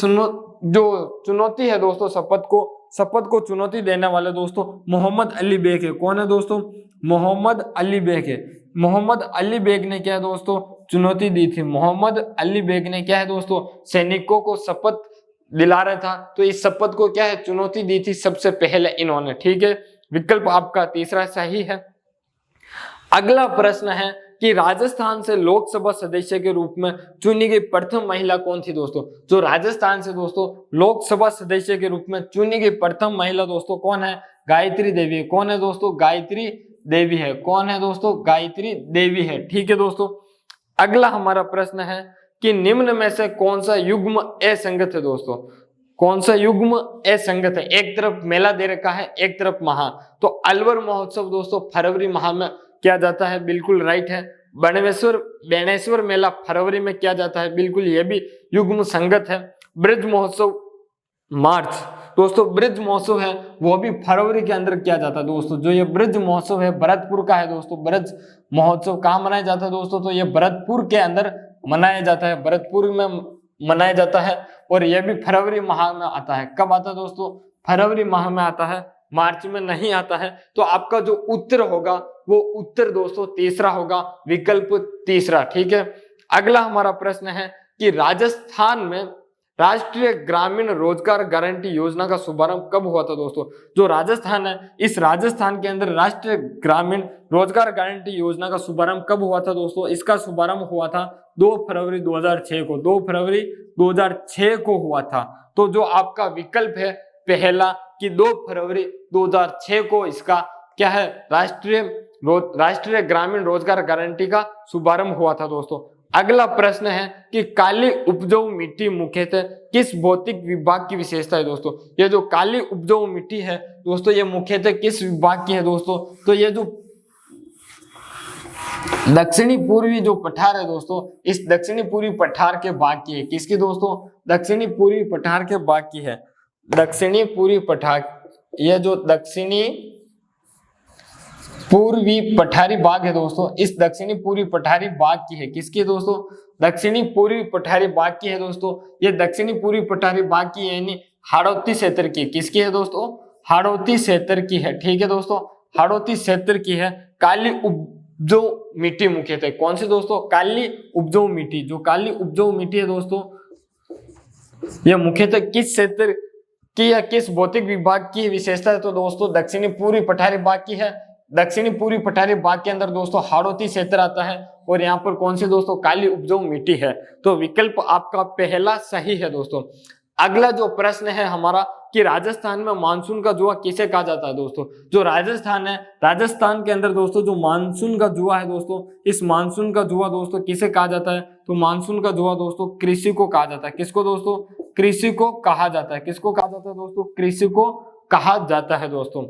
जो चुनौती है दोस्तों शपथ को चुनौती देने वाले दोस्तों मोहम्मद अली बेग है। कौन है दोस्तों, मोहम्मद अली बेग है। मोहम्मद अली बेग ने क्या है दोस्तों चुनौती दी थी। मोहम्मद अली बेग ने क्या है दोस्तों सैनिकों को शपथ दिला रहा था, तो इस शपथ को क्या है चुनौती दी थी सबसे पहले इन्होंने। ठीक है, विकल्प आपका तीसरा सही है। अगला प्रश्न है कि राजस्थान से लोकसभा सदस्य के रूप में चुनी गई प्रथम महिला कौन थी दोस्तों। जो राजस्थान से दोस्तों लोकसभा सदस्य के रूप में चुनी गई प्रथम महिला दोस्तों कौन है, गायत्री देवी। कौन है दोस्तों, गायत्री देवी है। कौन है दोस्तों, गायत्री देवी है। ठीक है दोस्तों, अगला हमारा प्रश्न है कि निम्न में से कौन सा युग्म असंगत है दोस्तों। कौन सा युग्म असंगत है, एक तरफ मेला दे रखा है एक तरफ महा, तो अलवर महोत्सव दोस्तों फरवरी माह में किया जाता है, बिल्कुल राइट है। बेणेश्वर मेला फरवरी में किया जाता है, बिल्कुल ये भी युग्म संगत है। ब्रज महोत्सव मार्च दोस्तों, ब्रज महोत्सव है वो भी फरवरी के अंदर किया जाता है दोस्तों। जो ये ब्रज महोत्सव है भरतपुर का है दोस्तों। ब्रज महोत्सव कहाँ मनाया जाता है दोस्तों, तो ये भरतपुर के अंदर मनाया जाता है, भरतपुर में मनाया जाता है और यह भी फरवरी माह में आता है। कब आता है दोस्तों, फरवरी माह में आता है, मार्च में नहीं आता है। तो आपका जो उत्तर होगा वो उत्तर दोस्तों तीसरा होगा, विकल्प तीसरा। ठीक है, अगला हमारा प्रश्न है कि राजस्थान में राष्ट्रीय ग्रामीण रोजगार गारंटी योजना का शुभारंभ कब हुआ था दोस्तों। जो राजस्थान है, इस राजस्थान के अंदर राष्ट्रीय ग्रामीण रोजगार गारंटी योजना का शुभारंभ कब हुआ था दोस्तों। इसका शुभारंभ हुआ था 2 फरवरी 2006 को, 2 फरवरी 2006 को हुआ था। तो जो आपका विकल्प है पहला कि 2 फरवरी 2006 को इसका क्या है राष्ट्रीय ग्रामीण रोजगार गारंटी का शुभारंभ हुआ था दोस्तों। अगला प्रश्न है कि काली उपजाऊ मिट्टी मुख्यतः किस भौतिक विभाग की विशेषता है दोस्तों। ये जो काली उपजाऊ मिट्टी है दोस्तों ये मुख्यतः किस विभाग की है दोस्तों, तो ये जो दक्षिणी पूर्वी जो पठार है दोस्तों, इस दक्षिणी पूर्वी पठार के भाग की है। किसकी दोस्तों, दक्षिणी पूर्वी पठार के भाग की है। दक्षिणी पूर्वी पठार, यह जो दक्षिणी पूर्वी पठारी बाग है दोस्तों, इस दक्षिणी पूर्वी पठारी बाग की है। किसकी है दोस्तों, दक्षिणी पूर्वी पठारी बाग की है दोस्तों। ये दक्षिणी पूर्वी पठारी बाग की यानी हाड़ौती क्षेत्र की। किसकी है दोस्तों, हाड़ौती क्षेत्र की है। ठीक है दोस्तों, हाड़ौती क्षेत्र की है। काली उपजाऊ मिट्टी मुख्यतः कौन सी दोस्तों, काली उपजाऊ मिट्टी। जो काली उपजाऊ मिट्टी है दोस्तों यह मुख्यतः किस क्षेत्र की या किस भौतिक विभाग की विशेषता है, तो दोस्तों दक्षिणी पूर्वी पठारी बाग की है। दक्षिणी पूर्वी पठारी बाग के अंदर दोस्तों हाड़ौती क्षेत्र आता है और यहाँ पर कौन सी दोस्तों, काली उपजाऊ मिट्टी है। तो विकल्प आपका पहला सही है दोस्तों। अगला जो प्रश्न है हमारा कि राजस्थान में मानसून का जुआ किसे कहा जाता है दोस्तों। जो राजस्थान है, राजस्थान के अंदर दोस्तों जो मानसून का जुआ है दोस्तों, इस मानसून का जुआ दोस्तों किसे कहा जाता है, तो मानसून का जुआ दोस्तों कृषि को कहा जाता है। किसको दोस्तों, कृषि को कहा जाता है। किसको कहा जाता है दोस्तों, कृषि को कहा जाता है दोस्तों।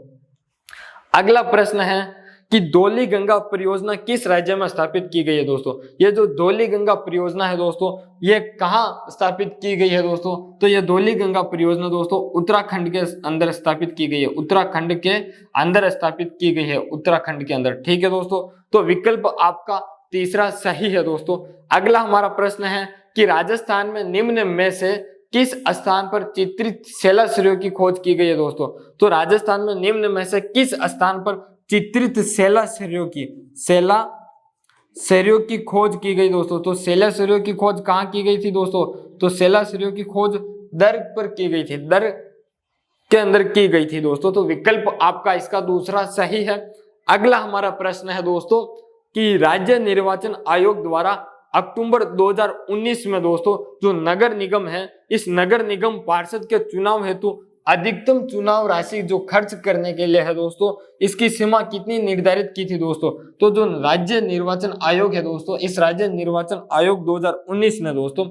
अगला प्रश्न है कि धौली गंगा परियोजना किस राज्य में स्थापित की गई है दोस्तों। ये जो धौली गंगा परियोजना है दोस्तों ये कहाँ स्थापित की गई है दोस्तों, तो ये धौली गंगा परियोजना दोस्तों उत्तराखंड के अंदर स्थापित की गई है। उत्तराखंड के अंदर स्थापित की गई है, उत्तराखंड के अंदर। ठीक है दोस्तों, तो विकल्प आपका तीसरा सही है दोस्तों। अगला हमारा प्रश्न है कि राजस्थान में निम्न में से किस स्थान पर चित्रित शैलाश्रयों की खोज की गई है दोस्तों। तो राजस्थान में निम्न में से किस स्थान पर चित्रित शैलाश्रयों की खोज की गई दोस्तों। तो शैलाश्रयों की खोज कहाँ की गई थी दोस्तों, तो शैलाश्रयों की खोज दर्ग पर की गई थी, दर्ग के अंदर की गई थी दोस्तों। तो विकल्प आपका इसका दूसरा सही है। अगला हमारा प्रश्न है दोस्तों कि राज्य निर्वाचन आयोग द्वारा अक्टूबर 2019 में दोस्तों जो नगर निगम है, इस नगर निगम पार्षद के चुनाव हेतु अधिकतम चुनाव राशि जो खर्च करने के लिए है दोस्तों, इसकी सीमा कितनी निर्धारित की थी दोस्तों। तो जो राज्य निर्वाचन आयोग है दोस्तों, इस राज्य निर्वाचन आयोग 2019 ने दोस्तों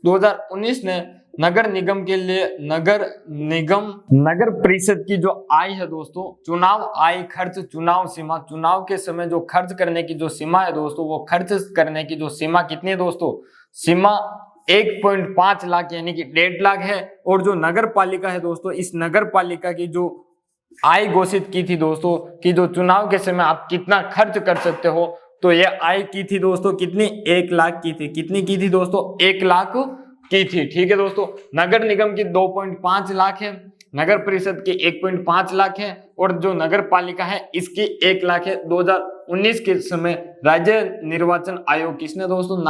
2019 ने नगर निगम के लिए नगर परिषद की जो आय है दोस्तों, चुनाव आय खर्च चुनाव सीमा, चुनाव के समय जो खर्च करने की जो सीमा है दोस्तों, वो खर्च करने की जो सीमा कितनी है दोस्तों, सीमा 1.5 लाख यानी कि 1.5 लाख है। और जो नगर पालिका है दोस्तों, इस नगर पालिका की जो आय घोषित की थी दोस्तों कि जो चुनाव के समय आप कितना खर्च कर सकते हो, तो ये आय की थी दोस्तों कितनी, 1 लाख की थी। कितनी की थी दोस्तों, 1 लाख की थी। ठीक है दोस्तों, नगर निगम की 2.5 लाख है, नगर परिषद की 1.5 लाख है, और जो नगर पालिका है इसकी 1 लाख है। 2019 के समय राज्य निर्वाचन आयोग किसने दोस्तों,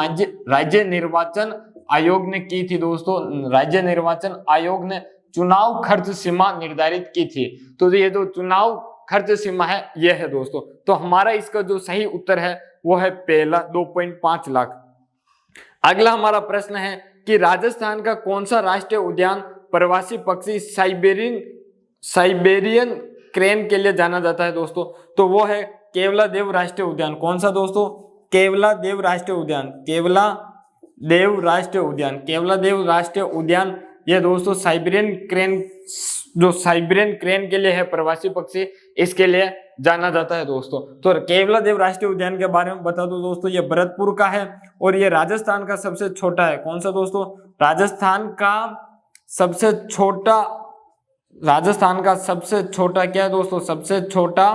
राज्य निर्वाचन आयोग ने की थी दोस्तों, राज्य निर्वाचन आयोग ने चुनाव खर्च सीमा निर्धारित की थी। तो ये जो चुनाव खर्च सीमा है यह है दोस्तों। तो हमारा इसका जो सही उत्तर है वो है पहला 2.5 लाख। अगला हमारा प्रश्न है कि राजस्थान का कौन सा राष्ट्रीय उद्यान प्रवासी पक्षी साइबेरियन क्रेन के लिए जाना जाता है दोस्तों, तो वो है केवलादेव राष्ट्रीय उद्यान। कौन सा दोस्तों, केवलादेव राष्ट्रीय उद्यान, केवलादेव राष्ट्रीय उद्यान, केवलादेव राष्ट्रीय उद्यान। ये दोस्तों साइबेरियन क्रेन के लिए है, प्रवासी पक्षी इसके लिए जाना जाता है दोस्तों। तो केवलादेव राष्ट्रीय उद्यान के बारे में बता दो दोस्तों, ये भरतपुर का है और ये राजस्थान का सबसे छोटा है। कौन सा दोस्तों, राजस्थान का सबसे छोटा क्या है दोस्तों, सबसे छोटा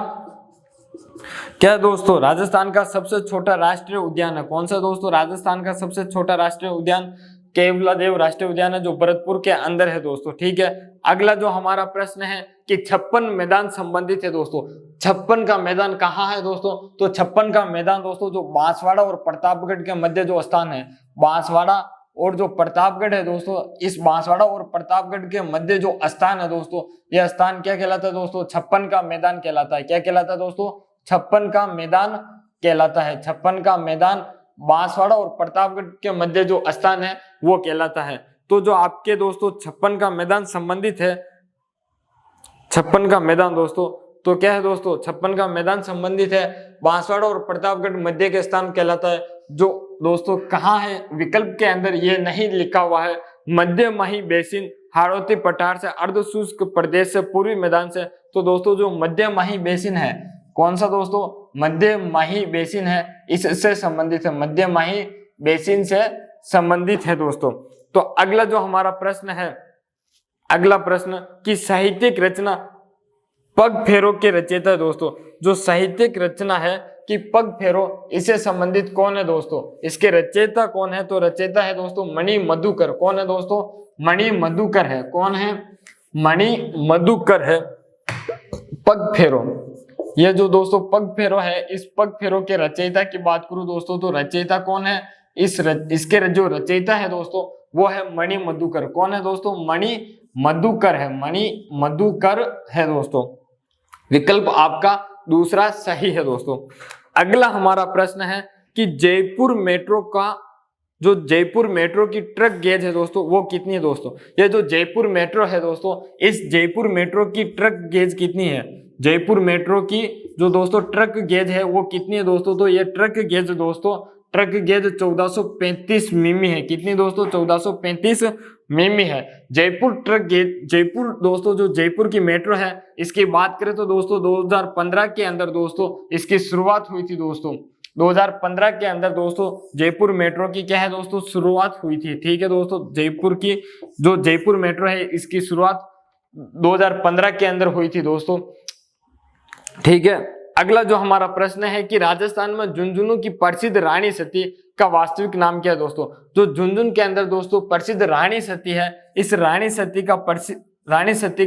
क्या है दोस्तों, राजस्थान का सबसे छोटा राष्ट्रीय उद्यान है। कौन सा दोस्तों, राजस्थान का सबसे छोटा राष्ट्रीय उद्यान केवलादेव राष्ट्रीय उद्यान है, जो भरतपुर के अंदर है दोस्तों। ठीक है, अगला जो हमारा प्रश्न है कि 56 मैदान संबंधित है दोस्तों। 56 का मैदान कहाँ है दोस्तों, तो 56 का मैदान दोस्तों जो बांसवाड़ा और प्रतापगढ़ के मध्य जो स्थान है, बांसवाड़ा और जो प्रतापगढ़ है दोस्तों, इस बांसवाड़ा और प्रतापगढ़ के मध्य जो स्थान है दोस्तों, यह स्थान क्या कहलाता है दोस्तों, 56 का मैदान कहलाता है। क्या कहलाता है दोस्तों, 56 का मैदान कहलाता है। 56 का मैदान बांसवाड़ा और प्रतापगढ़ के मध्य जो स्थान है वो कहलाता है। तो जो आपके दोस्तों 56 का मैदान संबंधित है, 56 का मैदान दोस्तों, तो क्या है दोस्तों, 56 का मैदान संबंधित है बांसवाड़ा और प्रतापगढ़ मध्य के स्थान कहलाता है। जो दोस्तों कहाँ है, विकल्प के अंदर ये नहीं लिखा हुआ है, मध्य माही बेसिन, हाड़ौती पठार से, अर्ध शुष्क प्रदेश से, पूर्वी मैदान से। तो दोस्तों जो मध्य माही बेसिन है, कौन सा दोस्तों, मध्य माही बेसिन है, इससे संबंधित है, मध्य माही बेसिन से संबंधित है दोस्तों। तो अगला जो हमारा प्रश्न है, अगला प्रश्न कि साहित्यिक रचना पग फेरो के रचयिता है दोस्तों। जो साहित्यिक रचना है कि पग फेरो, इससे संबंधित कौन है दोस्तों, इसके रचयिता कौन है, तो रचयिता है दोस्तों मणि मधुकर। कौन है दोस्तों, मणि मधुकर है। कौन है, मणि मधुकर है। पग फेरो, ये जो दोस्तों पग फेरो है, इस पग फेरो के रचयिता की बात करूं दोस्तों, तो रचयिता कौन है, इसके जो रचयिता है दोस्तों वो है मणि मधुकर। कौन है दोस्तों, मणि मधुकर है, मणि मधुकर है दोस्तों। विकल्प आपका दूसरा सही है दोस्तों। अगला हमारा प्रश्न है कि जयपुर मेट्रो की ट्रक गेज है दोस्तों, वो कितनी है दोस्तों। ये जो जयपुर मेट्रो है दोस्तों, इस जयपुर मेट्रो की ट्रक गेज कितनी है, जयपुर मेट्रो की जो दोस्तों ट्रक गेज है वो कितनी है दोस्तों, तो ये ट्रक गेज दोस्तों, ट्रक गेज 1435 मिमी है। कितनी दोस्तों, 1435 मिमी है। जयपुर ट्रक गेज, जयपुर दोस्तों जो जयपुर की मेट्रो है, इसकी बात करें तो दोस्तों 2015 के अंदर दोस्तों इसकी शुरुआत हुई थी दोस्तों। 2015 के अंदर दोस्तों जयपुर मेट्रो की क्या है दोस्तों, शुरुआत हुई थी। ठीक है दोस्तों, जयपुर की जो जयपुर मेट्रो है इसकी शुरुआत 2015 के अंदर हुई थी दोस्तों। ठीक है, अगला जो हमारा प्रश्न है कि राजस्थान में झुंझुनू की प्रसिद्ध रानी सती का वास्तविक नाम क्या है दोस्तों। जो झुंझुनू के अंदर दोस्तों प्रसिद्ध रानी सती है, इस रानी सती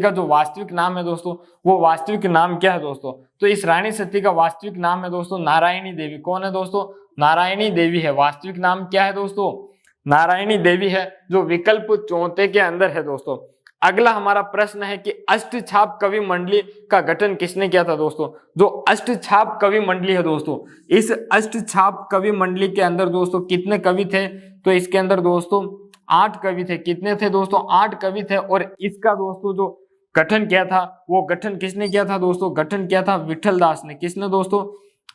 का जो वास्तविक नाम है दोस्तों, वो वास्तविक नाम क्या है दोस्तों, तो इस रानी सती का वास्तविक नाम है दोस्तों नारायणी देवी। कौन है दोस्तों, नारायणी देवी है। वास्तविक नाम क्या है दोस्तों, नारायणी देवी है, जो विकल्प 34 के अंदर है दोस्तों। अगला हमारा प्रश्न है कि अष्टछाप कवि मंडली का गठन किसने किया था दोस्तों। जो अष्टछाप कवि मंडली है दोस्तों, इस अष्टछाप कवि मंडली के अंदर दोस्तों कितने कवि थे, तो इसके अंदर दोस्तों 8 कवि थे। कितने थे दोस्तों, 8 कवि थे। और इसका दोस्तों जो गठन किया था, वो गठन किसने किया था दोस्तों, गठन किया था विठल दास ने। किसने दोस्तों,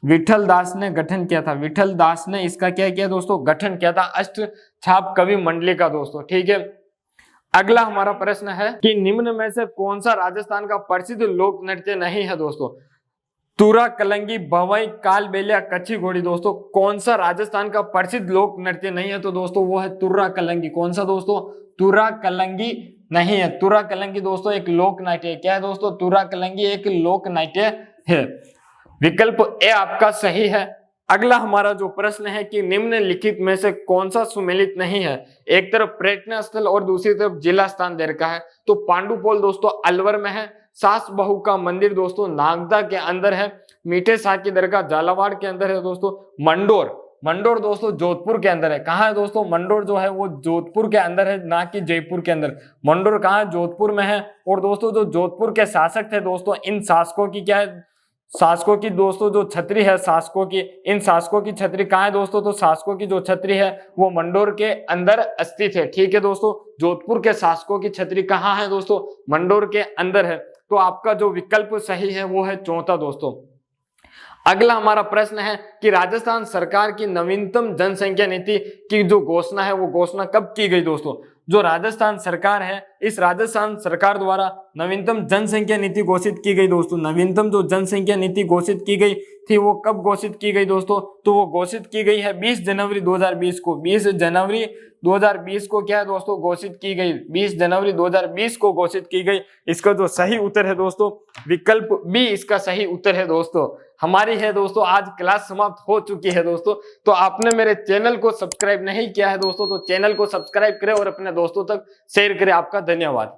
विठल दास ने गठन किया था। विठल दास ने इसका क्या किया दोस्तों, गठन किया था अष्टछाप कवि मंडली का दोस्तों। ठीक है, अगला हमारा प्रश्न है कि निम्न में से कौन सा राजस्थान का प्रसिद्ध लोक नृत्य नहीं है दोस्तों। तुरा, कलंगी, भवई, कालबेलिया, कच्ची घोड़ी। दोस्तों कौन सा राजस्थान का प्रसिद्ध लोक नृत्य नहीं है, तो दोस्तों वो है तुर्रा कलंगी। कौन सा दोस्तों? तुरा कलंगी नहीं है। तुरा कलंगी दोस्तों एक लोक नाट्य है। क्या है दोस्तों? तुरा कलंगी एक लोक नाट्य है। विकल्प ए आपका सही है। अगला हमारा जो प्रश्न है कि निम्नलिखित में से कौन सा सुमेलित नहीं है। एक तरफ पर्यटन स्थल और दूसरी तरफ जिला स्थान दे रखा है। तो पांडुपोल दोस्तों अलवर में है। सास बहू का मंदिर दोस्तों नागदा के अंदर है। मीठे शाह की दरगाह झालावाड़ के अंदर है दोस्तों। मंडोर दोस्तों जोधपुर के अंदर है। कहाँ है दोस्तों? मंडोर जो है वो जोधपुर के अंदर है, ना कि जयपुर के अंदर। मंडोर कहाँ है? जोधपुर में है। और दोस्तों जो जोधपुर के शासक थे दोस्तों, इन शासकों की क्या है? शासकों की दोस्तों जो छतरी है, शासकों की, इन शासकों की छतरी कहाँ है दोस्तों? तो शासकों की जो छतरी है वो मंडोर के अंदर स्थित है। ठीक है दोस्तों, जोधपुर के शासकों की छतरी कहाँ है दोस्तों? मंडोर के अंदर है। तो आपका जो विकल्प सही है वो है चौथा दोस्तों। अगला हमारा प्रश्न है कि राजस्थान सरकार की नवीनतम जनसंख्या नीति की जो घोषणा है वो घोषणा कब की गई दोस्तों? जो राजस्थान सरकार है, इस राजस्थान सरकार द्वारा नवीनतम जनसंख्या नीति घोषित की गई दोस्तों। नवीनतम जो जनसंख्या नीति घोषित की गई थी वो कब घोषित की गई दोस्तों? तो वो घोषित की गई है 20 जनवरी 2020 को। 20 जनवरी 2020 को क्या है दोस्तों? घोषित की गई। 20 जनवरी 2020 को घोषित की गई। इसका जो सही उत्तर है दोस्तों, विकल्प बी इसका सही उत्तर है दोस्तों। हमारी है दोस्तों आज क्लास समाप्त हो चुकी है दोस्तों। तो आपने मेरे चैनल को सब्सक्राइब नहीं किया है दोस्तों, तो चैनल को सब्सक्राइब करें और अपने दोस्तों तक शेयर करें। आपका धन्यवाद।